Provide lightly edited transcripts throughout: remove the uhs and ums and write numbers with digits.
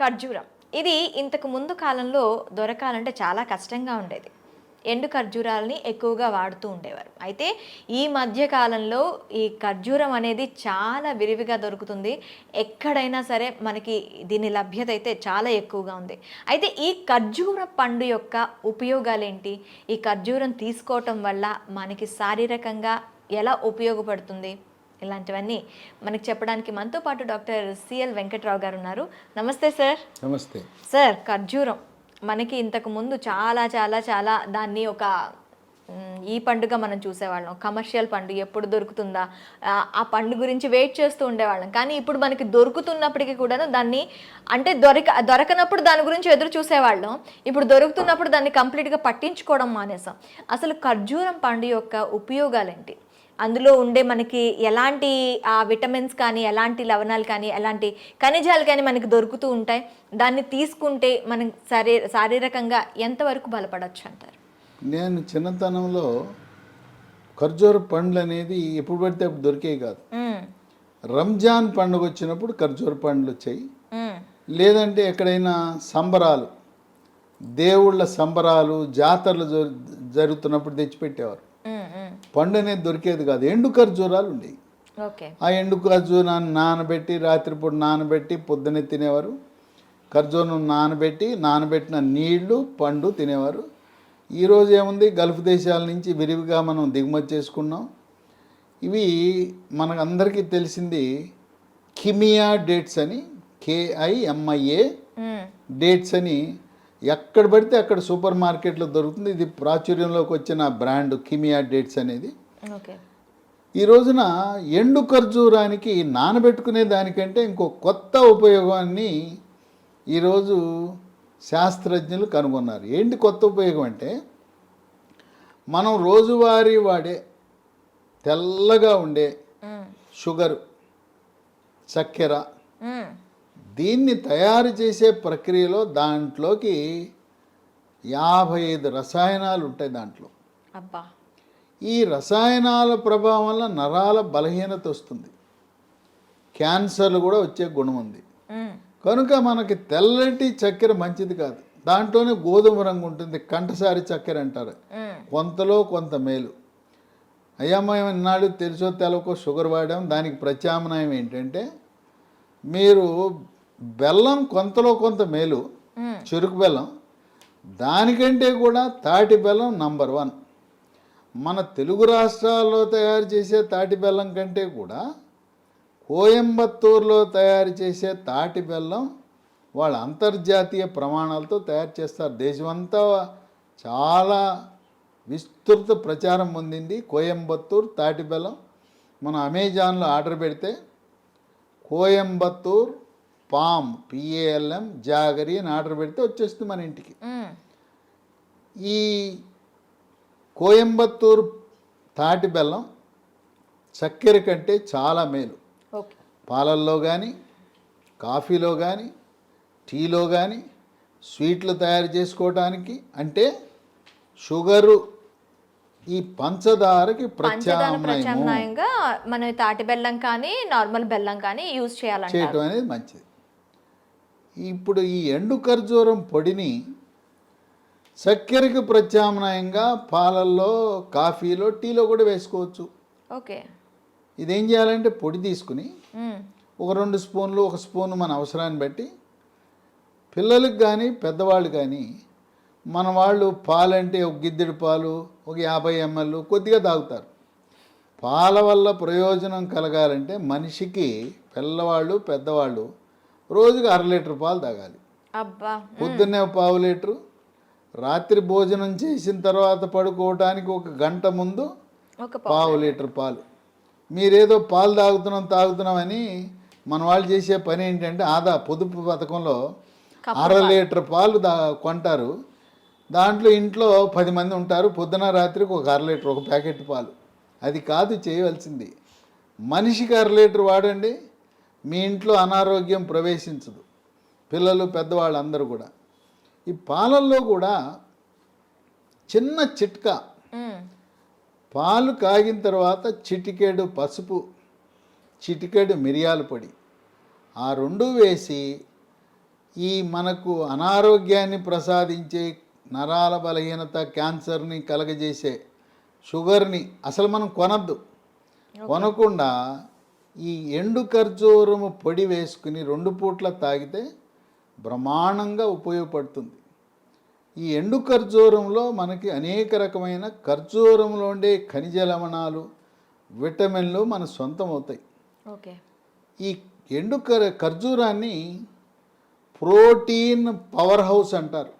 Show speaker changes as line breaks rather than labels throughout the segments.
ఖర్జూరం ఇది ఇంతకు ముందు కాలంలో దొరకాలంటే చాలా కష్టంగా ఉండేది. ఎండు ఖర్జూరాలని ఎక్కువగా వాడుతూ ఉండేవారు. అయితే ఈ మధ్య కాలంలో ఈ ఖర్జూరం అనేది చాలా విరివిగా దొరుకుతుంది. ఎక్కడైనా సరే మనకి దీని లభ్యత అయితే చాలా ఎక్కువగా ఉంది. అయితే ఈ ఖర్జూర పండు యొక్క ఉపయోగాలేంటి? ఈ ఖర్జూరం తీసుకోవటం వల్ల మనకి శారీరకంగా ఎలా ఉపయోగపడుతుంది? ఇలాంటివన్నీ మనకి చెప్పడానికి మనతో పాటు డాక్టర్ సిఎల్ వెంకట్రావు గారు ఉన్నారు. నమస్తే సార్.
నమస్తే
సార్. ఖర్జూరం మనకి ఇంతకు ముందు చాలా చాలా చాలా దాన్ని ఒక ఈ పండుగ మనం చూసేవాళ్ళం. కమర్షియల్ పండు ఎప్పుడు దొరుకుతుందా, ఆ పండు గురించి వెయిట్ చేస్తూ ఉండేవాళ్ళం. కానీ ఇప్పుడు మనకి దొరుకుతున్నప్పటికీ కూడాను దాన్ని అంటే దొరకనప్పుడు దాని గురించి ఎదురు చూసేవాళ్ళం. ఇప్పుడు దొరుకుతున్నప్పుడు దాన్ని కంప్లీట్గా పట్టించుకోవడం మానేసాం. అసలు ఖర్జూరం పండు యొక్క ఉపయోగాలేంటి? అందులో ఉండే మనకి ఎలాంటి విటమిన్స్ కానీ, ఎలాంటి లవణాలు కానీ, ఎలాంటి ఖనిజాలు కానీ మనకి దొరుకుతూ ఉంటాయి? దాన్ని తీసుకుంటే మనం శారీరకంగా ఎంతవరకు బలపడవచ్చు అంటారు?
నేను చిన్నతనంలో ఖర్జూర పండ్లు అనేది ఎప్పుడు పడితే అప్పుడు దొరికేవి కాదు. రంజాన్ పండుగ వచ్చినప్పుడు ఖర్జూర పండ్లు వచ్చాయి. లేదంటే ఎక్కడైనా సంబరాలు, దేవుళ్ళ సంబరాలు, జాతరలు జరుగుతున్నప్పుడు తెచ్చిపెట్టేవారు. పండు అనేది దొరికేది కాదు. ఎండు ఖర్జూరాలు ఉండేవి. ఆ ఎండు ఖర్జూరాన్ని నానబెట్టి, రాత్రిపూట నానబెట్టి పొద్దున్నే తినేవారు. ఖర్జూరం నానబెట్టిన నీళ్లు, పండు తినేవారు. ఈరోజు ఏముంది, గల్ఫ్ దేశాల నుంచి విరివిగా మనం దిగుమతి చేసుకున్నాం. ఇవి మనకందరికీ తెలిసింది కిమియా డేట్స్ అని, KIMIA డేట్స్ అని ఎక్కడ పడితే అక్కడ సూపర్ మార్కెట్లో దొరుకుతుంది. ఇది ప్రాచుర్యంలోకి వచ్చిన బ్రాండ్ కిమియా డేట్స్ అనేది. ఈ రోజున ఎండు ఖర్జూరానికి నానబెట్టుకునే దానికంటే ఇంకో కొత్త ఉపయోగాన్ని ఈరోజు శాస్త్రజ్ఞులు కనుగొన్నారు. ఏంటి కొత్త ఉపయోగం అంటే, మనం రోజువారీ వాడే తెల్లగా ఉండే షుగరు, చక్కెర, దీన్ని తయారు చేసే ప్రక్రియలో దాంట్లోకి 55 రసాయనాలు ఉంటాయి దాంట్లో. ఈ రసాయనాల ప్రభావం వల్ల నరాల బలహీనత వస్తుంది, క్యాన్సర్లు కూడా వచ్చే గుణం ఉంది. కనుక మనకి తెల్లటి చక్కెర మంచిది కాదు. దాంట్లోనే గోధుమ రంగు ఉంటుంది, కంటసారి చక్కెర అంటారు. కొంతలో కొంత మేలు. అయ్యా మేము ఇన్నాళ్ళు తెలుసో తెలవకో షుగర్ వాడాం. దానికి ప్రత్యామ్నాయం ఏంటంటే, మీరు బెల్లం కొంతలో కొంత మేలు, చెరుకు బెల్లం. దానికంటే కూడా తాటి బెల్లం నంబర్ 1. మన తెలుగు రాష్ట్రాల్లో తయారు చేసే తాటి బెల్లం కంటే కూడా కోయంబత్తూరులో తయారు చేసే తాటి బెల్లం వాళ్ళ అంతర్జాతీయ ప్రమాణాలతో తయారు చేస్తారు. దేశమంతా చాలా విస్తృత ప్రచారం పొందింది కోయంబత్తూర్ తాటి బెల్లం. మనం అమెజాన్లో ఆర్డర్ పెడితే కోయంబత్తూర్ పామ్ PALM జాగరి అని ఆర్డర్ పెడితే వచ్చేస్తుంది మన ఇంటికి. ఈ కోయంబత్తూర్ తాటి బెల్లం చక్కెర కంటే చాలా మేలు. పాలల్లో కానీ, కాఫీలో కానీ, టీలో కానీ, స్వీట్లు తయారు చేసుకోవడానికి, అంటే షుగరు, ఈ పంచదారకి ప్రత్యామ్నాయంగా
మనం తాటి బెల్లం కానీ నార్మల్ బెల్లం కానీ యూజ్ చేయడం
అనేది మంచిది. ఇప్పుడు ఈ ఎండు ఖర్జూరం పొడిని చక్కెరకి ప్రత్యామ్నాయంగా పాలల్లో, కాఫీలో, టీలో కూడా వేసుకోవచ్చు. ఇదేం చేయాలంటే, పొడి తీసుకుని ఒక 2 స్పూన్లు, 1 స్పూన్ మన అవసరాన్ని బట్టి, పిల్లలకు కానీ పెద్దవాళ్ళు కానీ, మన వాళ్ళు పాలంటే ఒక గిద్దెడు పాలు, ఒక 50 ml కొద్దిగా తాగుతారు. పాల వల్ల ప్రయోజనం కలగాలంటే మనిషికి, పిల్లవాళ్ళు పెద్దవాళ్ళు రోజుకి 1/2 లీటర్ పాలు తాగాలి. పొద్దున్నే 1/2 లీటరు, రాత్రి భోజనం చేసిన తర్వాత పడుకోవటానికి 1 గంట ముందు 1/2 లీటర్ పాలు. మీరేదో పాలు తాగుతున్నామని మన వాళ్ళు చేసే పని ఏంటంటే, పొదుపు పథకంలో 1/2 లీటర్ పాలు కొంటారు. దాంట్లో ఇంట్లో 10 మంది ఉంటారు. పొద్దున రాత్రికి 1/2 లీటర్, 1 ప్యాకెట్ పాలు. అది కాదు చేయవలసింది. మనిషికి 1/2 లీటర్ వాడండి, మీ ఇంట్లో అనారోగ్యం ప్రవేశించదు. పిల్లలు పెద్దవాళ్ళు అందరూ కూడా. ఈ పాలల్లో కూడా చిన్న చిట్కా, పాలు కాగిన తర్వాత చిటికెడు పసుపు, చిటికెడు మిరియాల పొడి, ఆ 2 వేసి ఈ మనకు అనారోగ్యాన్ని ప్రసాదించే నరాల బలహీనత, క్యాన్సర్ని కలగజేసే షుగర్ని అసలు మనం కొనద్దు. కొనకుండా ఈ ఎండు ఖర్జూరము పొడి వేసుకుని 2 పూట్ల తాగితే బ్రహ్మాండంగా ఉపయోగపడుతుంది. ఈ ఎండు ఖర్జూరంలో మనకి అనేక రకమైన ఖర్జూరంలో ఉండే ఖనిజ లవణాలు, విటమిన్లు మన సొంతం అవుతాయి.
ఓకే. ఈ
ఎండు ఖర్జూరాన్ని ప్రోటీన్ పవర్ హౌస్ అంటారు.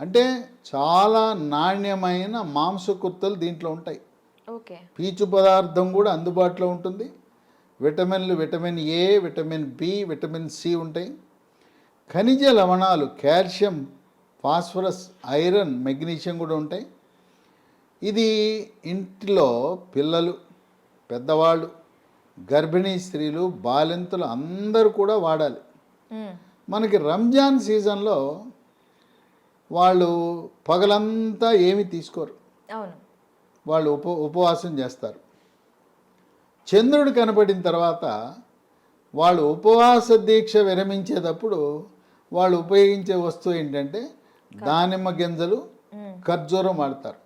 అంటే చాలా నాణ్యమైన మాంసకృత్తులు దీంట్లో ఉంటాయి.
ఓకే.
పీచు పదార్థం కూడా అందుబాటులో ఉంటుంది. విటమిన్లు vitamin A, vitamin B, vitamin C ఉంటాయి. ఖనిజ లవణాలు కాల్షియం, ఫాస్ఫరస్, ఐరన్, మెగ్నీషియం కూడా ఉంటాయి. ఇది ఇంటిలో పిల్లలు, పెద్దవాళ్ళు, గర్భిణీ స్త్రీలు, బాలింతలు అందరూ కూడా వాడాలి. మనకి రంజాన్ సీజన్లో వాళ్ళు పగలంతా ఏమి తీసుకోరు.
అవును.
వాళ్ళు ఉపవాసం చేస్తారు. చంద్రుడు కనపడిన తర్వాత వాళ్ళు ఉపవాస దీక్ష విరమించేటప్పుడు వాళ్ళు ఉపయోగించే వస్తువు ఏంటంటే దానిమ్మ గింజలు, ఖర్జూరం వాడతారు.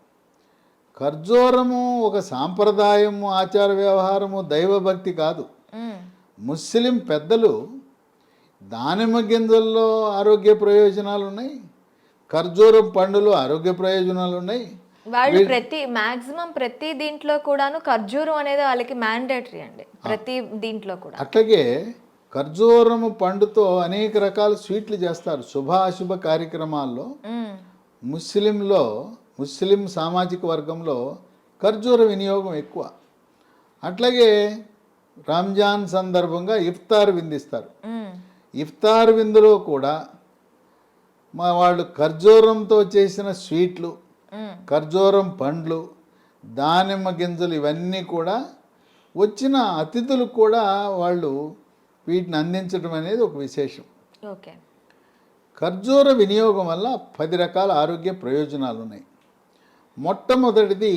ఖర్జూరము ఒక సాంప్రదాయము, ఆచార వ్యవహారము, దైవభక్తి కాదు. ముస్లిం పెద్దలు దానిమ్మ గింజల్లో ఆరోగ్య ప్రయోజనాలు ఉన్నాయి, ఖర్జూరం పండులో ఆరోగ్య ప్రయోజనాలు ఉన్నాయి.
వాళ్ళు మాక్సిమం ప్రతి దీంట్లో కూడాను ఖర్జూరం అనేది వాళ్ళకి మ్యాండేటరీ అండి, ప్రతి దీంట్లో కూడా.
అట్లాగే ఖర్జూరము పండుతో అనేక రకాల స్వీట్లు చేస్తారు. శుభ అశుభ కార్యక్రమాల్లో ముస్లిం సామాజిక వర్గంలో ఖర్జూర వినియోగం ఎక్కువ. అట్లాగే రంజాన్ సందర్భంగా ఇఫ్తార్ విందిస్తారు. ఇఫ్తార్ విందులో కూడా వాళ్ళు ఖర్జూరంతో చేసిన స్వీట్లు, ఖర్జూరం పండ్లు, దానిమ్మ గింజలు ఇవన్నీ కూడా వచ్చిన అతిథులకు కూడా వాళ్ళు వీటిని అందించడం అనేది ఒక విశేషం.
ఓకే.
ఖర్జూర వినియోగం వల్ల 10 రకాల ఆరోగ్య ప్రయోజనాలు ఉన్నాయి. మొట్టమొదటిది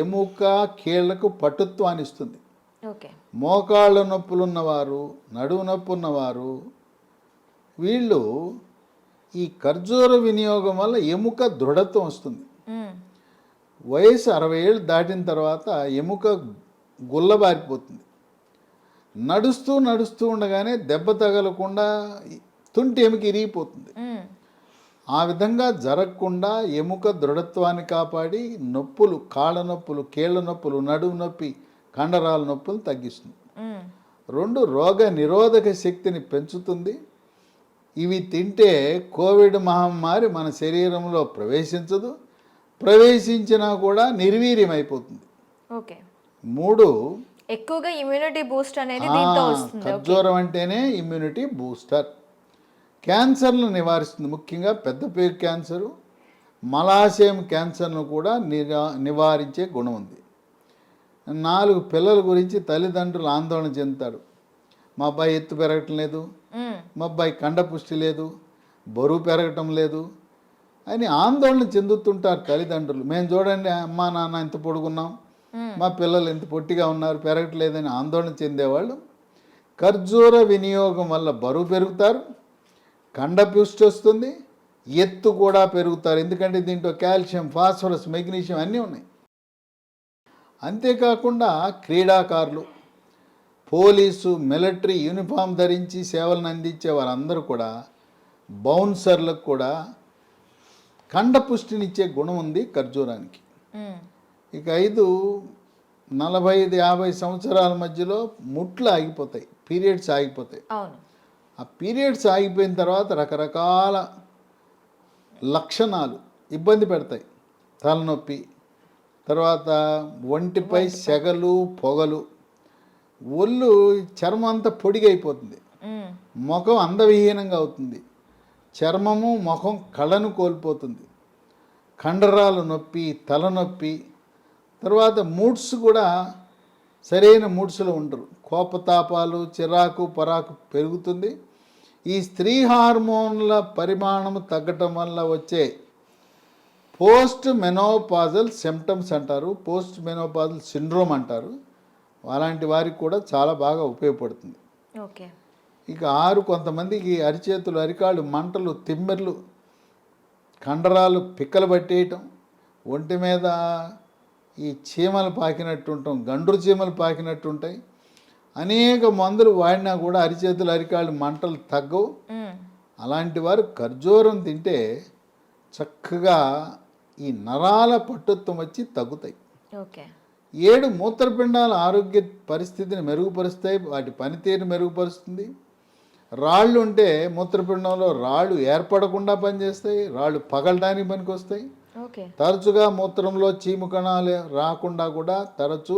ఎముక, కీళ్లకు పటుత్వాన్ని ఇస్తుంది.
ఓకే.
మోకాళ్ళ నొప్పులు ఉన్నవారు, నడుము నొప్పి ఉన్నవారు, వీళ్ళు ఈ ఖర్జూర వినియోగం వల్ల ఎముక దృఢత్వం వస్తుంది. వయసు 60 ఏళ్ళు దాటిన తర్వాత ఎముక గుల్లబారిపోతుంది. నడుస్తూ ఉండగానే దెబ్బ తగలకుండా తుంటి ఎముక ఇరిగిపోతుంది. ఆ విధంగా జరగకుండా ఎముక దృఢత్వాన్ని కాపాడి నొప్పులు, కాళ్ళ నొప్పులు, కీళ్ళ నొప్పులు, నడుము నొప్పి, కండరాల నొప్పులు తగ్గిస్తుంది. 2 రోగ నిరోధక శక్తిని పెంచుతుంది. ఇవి తింటే కోవిడ్ మహమ్మారి మన శరీరంలో ప్రవేశించదు, ప్రవేశించినా కూడా నిర్వీర్యమైపోతుంది.
ఓకే.
3
ఎక్కువగా ఇమ్యూనిటీ బూస్ట్ అనేది దీంతో వస్తుంది.
ఖర్జూరం అంటేనే ఇమ్యూనిటీ బూస్టర్. క్యాన్సర్ను నివారిస్తుంది. ముఖ్యంగా పెద్దపేగు క్యాన్సరు, మలాశయం క్యాన్సర్ను కూడా నివారించే గుణం ఉంది. 4 పిల్లల గురించి తల్లిదండ్రులు ఆందోళన చెందుతారు. మా అబ్బాయి ఎత్తు పెరగటం లేదు, మా అబ్బాయి కండపుష్టి లేదు, బరువు పెరగటం లేదు అని ఆందోళన చెందుతుంటారు తల్లిదండ్రులు. మేము చూడండి అమ్మా నాన్న ఎంత పొడుగున్నాం, మా పిల్లలు ఎంత పొట్టిగా ఉన్నారు, పెరగట్లేదని ఆందోళన చెందేవాళ్ళు ఖర్జూర వినియోగం వల్ల బరువు పెరుగుతారు, కండపుష్టి వస్తుంది, ఎత్తు కూడా పెరుగుతారు. ఎందుకంటే దీంట్లో కాల్షియం, ఫాస్ఫరస్, మెగ్నీషియం అన్నీ ఉన్నాయి. అంతేకాకుండా క్రీడాకారులు, పోలీసు, మిలిటరీ యూనిఫామ్ ధరించి సేవలను అందించే వారందరూ కూడా, బౌన్సర్లకు కూడా కండపుష్టినిచ్చే గుణం ఉంది ఖర్జూరానికి. ఇక 5 45-50 సంవత్సరాల మధ్యలో ముట్లు ఆగిపోతాయి, పీరియడ్స్ ఆగిపోతాయి. ఆ పీరియడ్స్ ఆగిపోయిన తర్వాత రకరకాల లక్షణాలు ఇబ్బంది పెడతాయి. తలనొప్పి, తర్వాత ఒంటిపై సెగలు, పొగలు, ఒళ్ళు చర్మం అంతా పొడిగైపోతుంది, ముఖం అందవిహీనంగా అవుతుంది, చర్మము ముఖం కళను కోల్పోతుంది, కండరాలు నొప్పి, తలనొప్పి, తర్వాత మూడ్స్ కూడా సరైన మూడ్స్లో ఉండరు, కోపతాపాలు, చిరాకు, పరాకు పెరుగుతుంది. ఈ స్త్రీ హార్మోన్ల పరిమాణము తగ్గటం వల్ల వచ్చే పోస్ట్ మెనోపాజల్ సిమ్టమ్స్ అంటారు, పోస్ట్ మెనోపాజల్ సిండ్రోమ్ అంటారు. అలాంటి వారికి కూడా చాలా బాగా ఉపయోగపడుతుంది.
ఓకే.
ఇక 6 కొంతమందికి అరిచేతులు అరికాళ్ళు మంటలు తిమ్మెర్లు కండరాలు పిక్కలు పట్టేయటం, ఒంటి మీద ఈ చీమలు పాకినట్టు ఉంటాం, గండ్రు చీమలు పాకినట్టు ఉంటాయి. అనేక మందులు వాడినా కూడా అరిచేతులు అరికాళ్ళు మంటలు తగ్గవు. అలాంటి వారు ఖర్జూరం తింటే చక్కగా ఈ నరాల పట్టుత్వం వచ్చి తగ్గుతాయి.
ఓకే.
7 మూత్రపిండాల ఆరోగ్య పరిస్థితిని మెరుగుపరుస్తాయి, వాటి పనితీరుని మెరుగుపరుస్తుంది. రాళ్ళు ఉంటే మూత్రపిండంలో రాళ్ళు ఏర్పడకుండా పనిచేస్తాయి, రాళ్ళు పగలడానికి పనికొస్తాయి.
ఓకే.
తరచుగా మూత్రంలో చీము కణాలు రాకుండా కూడా తరచు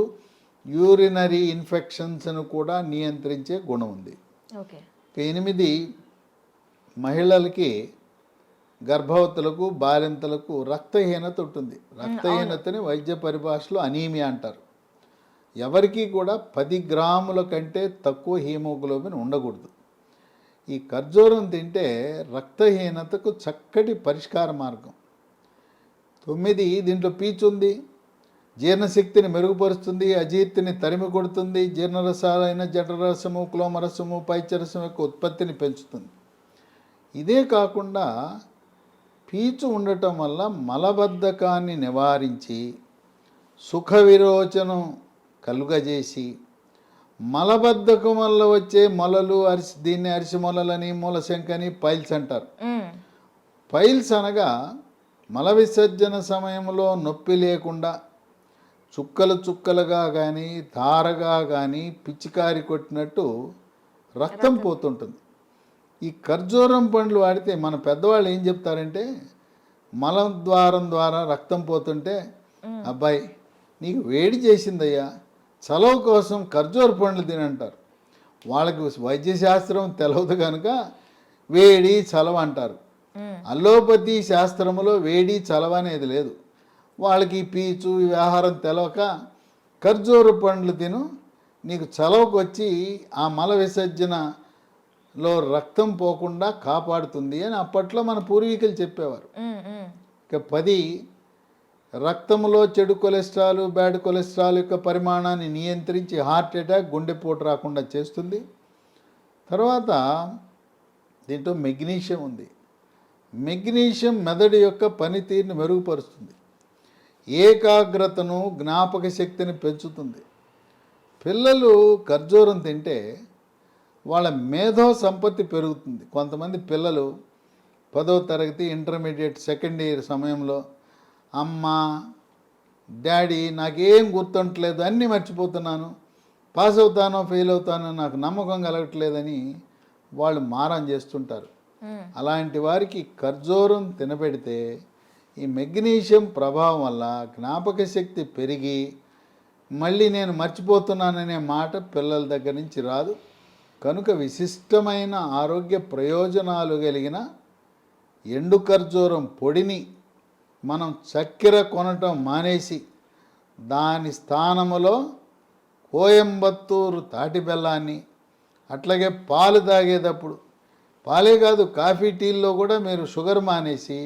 యూరినరీ ఇన్ఫెక్షన్స్ను కూడా నియంత్రించే గుణం ఉంది.
ఓకే.
8 మహిళలకి గర్భవతులకు బాలింతలకు రక్తహీనత ఉంటుంది. రక్తహీనతని వైద్య పరిభాషలో అనీమియా అంటారు. ఎవరికీ కూడా 10 గ్రాముల కంటే తక్కువ హీమోగ్లోబిన్ ఉండకూడదు. ఈ ఖర్జూరం తింటే రక్తహీనతకు చక్కటి పరిష్కార మార్గం. 9 దీంట్లో పీచు ఉంది, జీర్ణశక్తిని మెరుగుపరుస్తుంది, అజీర్తిని తరిమి కొడుతుంది, జీర్ణరసాలైన జఠరసము క్లోమరసము పైచరసం యొక్క ఉత్పత్తిని పెంచుతుంది. ఇదే కాకుండా పీచు ఉండటం వల్ల మలబద్ధకాన్ని నివారించి సుఖ విరోచనం కలుగజేసి మలబద్ధకం వల్ల వచ్చే మొలలు దీన్ని అరిసి మొలలని మూలశంకని పైల్స్ అంటారు. పైల్స్ అనగా మల విసర్జన సమయంలో నొప్పి లేకుండా చుక్కలు చుక్కలుగా కానీ ధారగా కానీ పిచ్చికారి కొట్టినట్టు రక్తం పోతుంటుంది. ఈ ఖర్జూరం పండ్లు వాడితే మన పెద్దవాళ్ళు ఏం చెప్తారంటే, మలద్వారం ద్వారా రక్తం పోతుంటే అబ్బాయి నీకు వేడి చేసిందయ్యా, చలవ కోసం ఖర్జూర పండ్లు తినంటారు. వాళ్ళకి వైద్యశాస్త్రం తెలవదు కనుక వేడి చలవ అంటారు. అల్లోపతి శాస్త్రంలో వేడి చలవ అనేది లేదు. వాళ్ళకి పీచు ఈ ఆహారం తెలవక ఖర్జూర పండ్లు తిను, నీకు చలవకు వచ్చి ఆ మల విసర్జనలో రక్తం పోకుండా కాపాడుతుంది అని అప్పట్లో మన పూర్వీకులు చెప్పేవారు. ఇక 10 రక్తంలో చెడు కొలెస్ట్రాల్ బ్యాడ్ కొలెస్ట్రాల్ యొక్క పరిమాణాన్ని నియంత్రించి హార్ట్ అటాక్ గుండెపోటు రాకుండా చేస్తుంది. తర్వాత దీంట్లో మెగ్నీషియం ఉంది. మెగ్నీషియం మెదడు యొక్క పనితీరుని మెరుగుపరుస్తుంది, ఏకాగ్రతను జ్ఞాపక శక్తిని పెంచుతుంది. పిల్లలు ఖర్జూరం తింటే వాళ్ళ మేధో సంపత్తి పెరుగుతుంది. కొంతమంది పిల్లలు 10వ తరగతి ఇంటర్మీడియట్ సెకండ్ ఇయర్ సమయంలో అమ్మ డాడీ నాకేం గుర్తుంటలేదు, అన్నీ మర్చిపోతున్నాను, పాస్ అవుతానో ఫెయిల్ అవుతానో నాకు నమ్మకం కలగట్లేదని వాళ్ళు మారం చేస్తుంటారు. అలాంటి వారికి ఖర్జూరం తినబెడితే ఈ మెగ్నీషియం ప్రభావం వల్ల జ్ఞాపక శక్తి పెరిగి మళ్ళీ నేను మర్చిపోతున్నాననే మాట పిల్లల దగ్గర నుంచి రాదు. కనుక విశిష్టమైన ఆరోగ్య ప్రయోజనాలు కలిగిన ఎండు ఖర్జూరం పొడిని మనం చక్కెర కొనటం మానేసి దాని స్థానములో కోయంబత్తూరు తాటి బెల్లాన్ని, అట్లాగే పాలు తాగేటప్పుడు పాలే కాదు కాఫీ టీల్లో కూడా మీరు షుగర్ మానేసి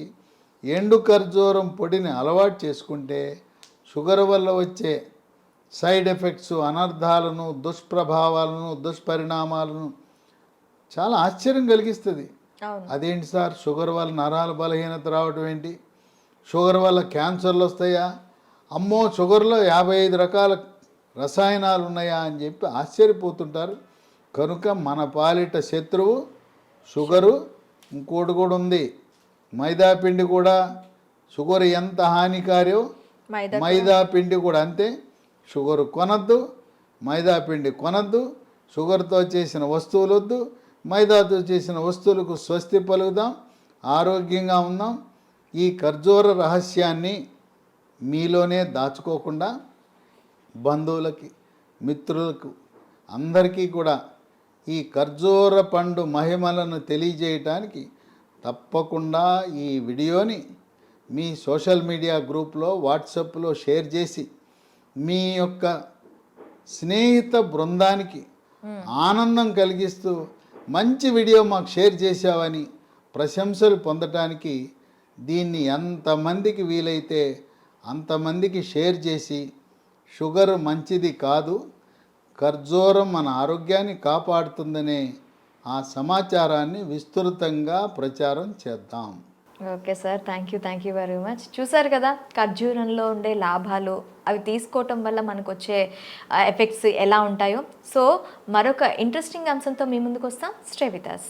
ఎండు ఖర్జూరం పొడిని అలవాటు చేసుకుంటే షుగర్ వల్ల వచ్చే సైడ్ ఎఫెక్ట్స్, అనర్థాలను, దుష్ప్రభావాలను, దుష్పరిణామాలను చాలా ఆశ్చర్యం కలిగిస్తుంది. అదేంటి సార్, షుగర్ వల్ల నరాల బలహీనత రావటం ఏంటి, షుగర్ వల్ల క్యాన్సర్లు వస్తాయా, అమ్మో షుగర్లో 55 రకాల రసాయనాలు ఉన్నాయా అని చెప్పి ఆశ్చర్యపోతుంటారు. కనుక మన పాలిట శత్రువు షుగరు. ఇంకోటి కూడా ఉంది, మైదా పిండి కూడా. షుగర్ ఎంత హానికారో మైదా పిండి కూడా అంతే. షుగర్ కొనద్దు, మైదా పిండి కొనద్దు, షుగర్తో చేసిన వస్తువులు వద్దు, మైదాతో చేసిన వస్తువులకు స్వస్తి పలుకుదాం, ఆరోగ్యంగా ఉందాం. ఈ ఖర్జూర రహస్యాన్ని మీలోనే దాచుకోకుండా బంధువులకి మిత్రులకు అందరికీ కూడా ఈ ఖర్జూర పండు మహిమలను తెలియజేయటానికి తప్పకుండా ఈ వీడియోని మీ సోషల్ మీడియా గ్రూప్లో వాట్సాప్లో షేర్ చేసి మీ యొక్క స్నేహిత బృందానికి ఆనందం కలిగిస్తూ మంచి వీడియో మాకు షేర్ చేశావని ప్రశంసలు పొందటానికి దీన్ని ఎంతమందికి వీలైతే అంతమందికి షేర్ చేసి షుగర్ మంచిది కాదు, ఖర్జూరం మన ఆరోగ్యాన్ని కాపాడుతుందనే ఆ సమాచారాన్ని విస్తృతంగా ప్రచారం చేద్దాం.
Okay sir, thank you very much. చూసారు కదా ఖర్జూరంలో ఉండే లాభాలు, అవి తీసుకోవటం వల్ల మనకు వచ్చే ఎఫెక్ట్స్ ఎలా ఉంటాయో. సో మరొక ఇంట్రెస్టింగ్ అంశంతో మీ ముందుకు వస్తాం. Stay with us.